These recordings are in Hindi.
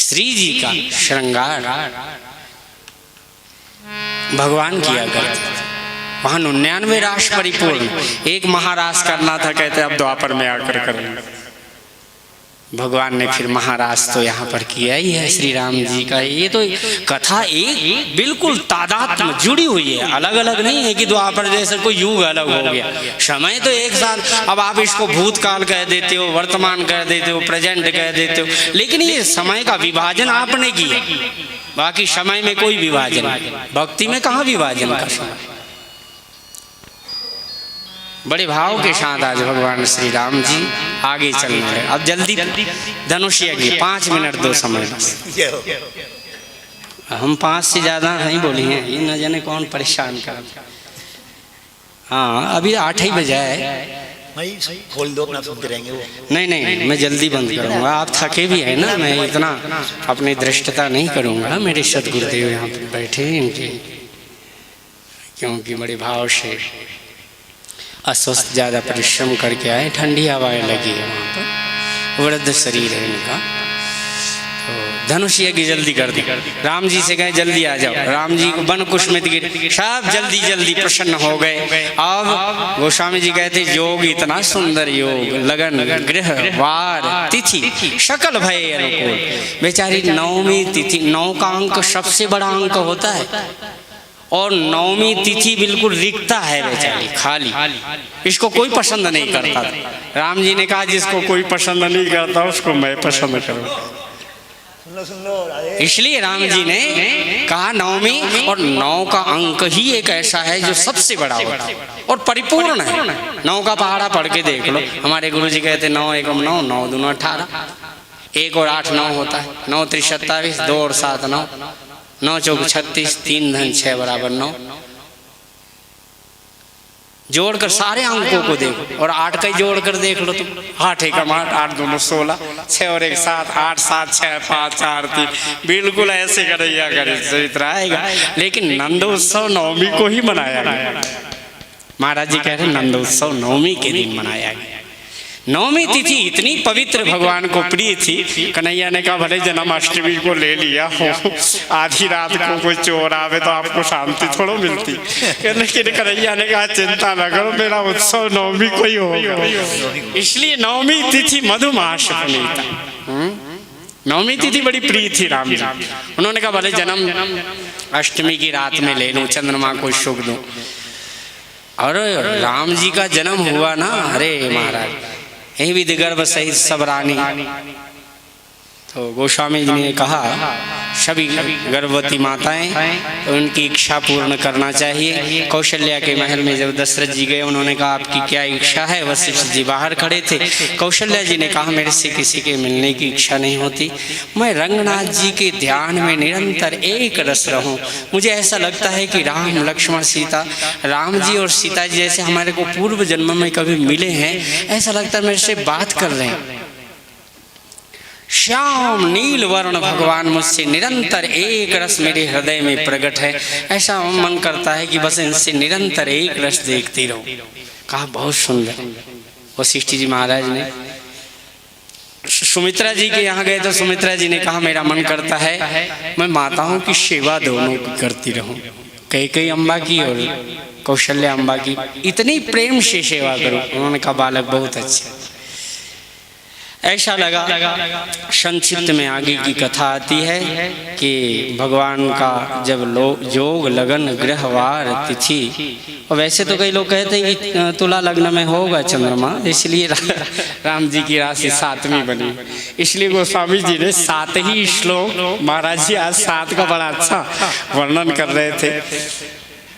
श्री जी का श्रृंगार भगवान किया करते थे। वहां 99 रास परिपूर्ण, एक महारास करना था, कहते अब द्वापर में आकर करेंगे। भगवान ने फिर महाराज तो यहाँ पर किया ही है श्री राम जी का। ये तो कथा एक बिल्कुल तादाद में जुड़ी हुई है, अलग अलग नहीं है कि द्वापर जैसे कोई युग अलग हो गया। समय तो एक साथ, अब आप इसको भूतकाल कह देते हो, वर्तमान कह देते हो, प्रेजेंट कह देते हो, लेकिन ये समय का विभाजन आपने किया, बाकी समय में कोई विभाजन नहीं। भक्ति में कहाँ विभाजन का समय। बड़े भाव के साथ आज भगवान श्री राम जी आगे चल रहे। अब जल्दी धनुष यज्ञ 5 मिनट दो समय बस। हम 5 से ज्यादा नहीं बोली हैं, ये न जाने कौन परेशान कर। हाँ अभी 8 ही बजा है, खोल दो अपना, सुनते रहेंगे वो। नहीं मैं जल्दी बंद करूँगा। आप थके भी है ना, मैं इतना अपनी दृष्टता नहीं करूँगा। मेरे सदगुरुदेव यहाँ पे बैठे इनके, क्योंकि बड़े भाव से अस्वस्थ, ज़्यादा परिश्रम करके आए, ठंडी हवाएं लगी है वहाँ पर, वृद्ध शरीर है इनका। तो धनुष यज्ञ जल्दी कर दी। राम जी से कहे जल्दी आ जाओ। राम जी को वन कुश में गिर, सब जल्दी जल्दी प्रसन्न हो गए। अब गोस्वामी जी कहते योग इतना सुंदर योग, लगन गृह वार तिथि सकल भय अनुकूल। बेचारी नवमी तिथि, 9 का अंक सबसे बड़ा अंक होता है, और 9वीं तिथि बिल्कुल रिक्ता है बेचारी, खाली। इसको कोई पसंद नहीं करता था। राम जी ने कहा जिसको कोई पसंद नहीं करता उसको मैं पसंद करूँ। इसलिए राम जी ने कहा 9वीं, और 9 का अंक ही एक ऐसा है जो सबसे बड़ा होता है और परिपूर्ण है। 9 का पहाड़ा पढ़ के देख लो। हमारे गुरु जी कहते 9 एकम 9, 9 दूना 18, 1 और 8 9 होता है, 9 3 27, 2 और 7 9, 9 चौक 36, 3 धन 6 बराबर 9। जोड़कर सारे अंकों को देखो, और 8 का ही जोड़कर देख लो तुम। 8 एकम 8, 8 दूनो 16, 6 और 1 7, 8 7 6 5 4 3, बिल्कुल ऐसे करैया करे चरित्र आएगा। लेकिन नंदोत्सव 9वीं को ही मनाया गया। महाराज जी कह रहे नंदोत्सव 9वीं के दिन मनाया गया। 9वीं तिथि इतनी पवित्र भगवान को प्रिय थी, कन्हैया ने कहा भले जन्माष्टमी को ले लिया हो, आधी रात को कोई चोर आवे तो आपको शांति थोड़ा मिलती। लेकिन कन्हैया ने कहा चिंता न करो, मेरा उत्सव 9वीं को ही होगा। इसलिए 9वीं तिथि मधुमास पुनीता। 9वीं तिथि बड़ी प्रिय थी राम जी। उन्होंने कहा भले जन्म अष्टमी की रात में ले लूं, चंद्रमा को शुभ दूं। और राम जी का जन्म हुआ ना, अरे महाराज यही भी गर्भ सहित सब रानी। तो गोस्वामी जी ने कहा सभी गर्भवती माताएं, तो उनकी इच्छा पूर्ण करना चाहिए। कौशल्या के महल में जब दशरथ जी गए, उन्होंने कहा आपकी क्या इच्छा है? वशिष्ठ जी बाहर खड़े थे। कौशल्या जी ने कहा मेरे से किसी के मिलने की इच्छा नहीं होती, मैं रंगनाथ जी के ध्यान में निरंतर एक रस रहूं। मुझे ऐसा लगता है कि राम लक्ष्मण सीता, राम जी और सीता जी जैसे हमारे को पूर्व जन्म में कभी मिले हैं, ऐसा लगता है मेरे से बात कर रहे हैं। श्याम नील वर्ण भगवान मुझसे निरंतर एक रस मेरे हृदय में प्रकट है। ऐसा मन करता है कि बस इनसे निरंतर एक रस देखती रहूं। कहा बहुत सुंदर। वशिष्ठ जी महाराज ने सुमित्रा जी के यहाँ गए तो सुमित्रा जी ने कहा मेरा मन करता है मैं माताओं की सेवा दोनों की करती रहूं, कैकेयी अम्बा की और कौशल्या अम्बा की, इतनी प्रेम से सेवा करूं। उन्होंने कहा बालक बहुत अच्छा। ऐसा लगा। संक्षिप्त में आगे की कथा आती है कि भगवान का जब योग लगन गृहवार तिथि, और वैसे तो कई लोग कहते हैं कि तुला लग्न में होगा चंद्रमा, इसलिए राम जी की राशि 7वीं बनी। इसलिए गोस्वामी जी ने 7 ही श्लोक, महाराज जी आज 7 का बड़ा अच्छा वर्णन कर रहे थे।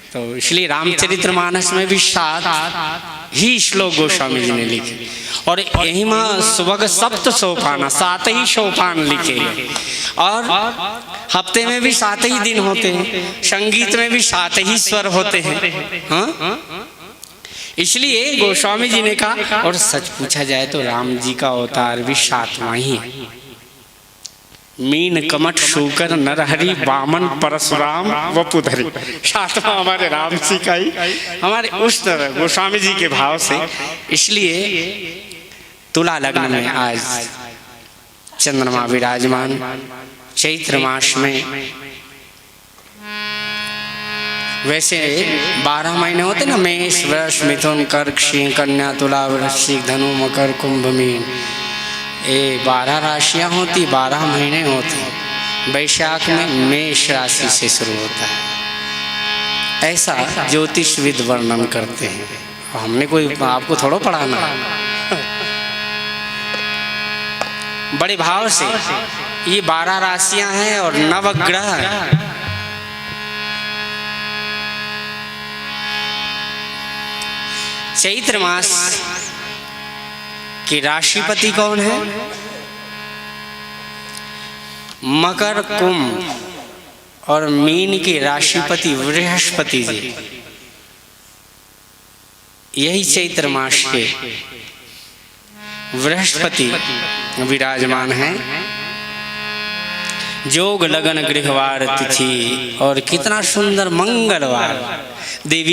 तो इसलिए रामचरितमानस में भी 7 ही श्लोक गोस्वामी जी ने लिखे, और यही माँ सुबह सप्त सोपान, 7 ही सोपान लिखे गए। और हफ्ते में भी 7 ही दिन होते हैं, संगीत में भी 7 ही स्वर होते हैं। हाँ? इसलिए गोस्वामी जी ने कहा, और सच पूछा जाए तो राम जी का अवतार भी 7वां ही है। मीन कमठ शूकर नरहरि वामन परशुराम वपुधरी, 7वां हमारे राम जी का ही, हमारे उस तरह गोस्वामी जी के भाव से। इसलिए तुला लग्न में आज चंद्रमा विराजमान। चैत्र मास में वैसे 12 महीने होते ना, मेष वृष मिथुन कर्क सिंह कन्या तुला वृश्चिक धनु मकर कुंभ मीन, ये 12 राशियां होती, 12 महीने होते। वैशाख में मेष राशि से शुरू होता है, ऐसा ज्योतिषविद वर्णन करते हैं। हमने कोई आपको थोड़ा पढ़ाना, बड़े भाव से। ये 12 राशियां हैं और नवग्रह। चैत्र मास की राशिपति कौन है? मकर कुंभ और मीन की राशिपति बृहस्पति जी। यही चैत्र मास के बृहस्पति विराजमान हैं। जोग लगन गृहवार तिथि, और कितना सुंदर मंगलवार। देवी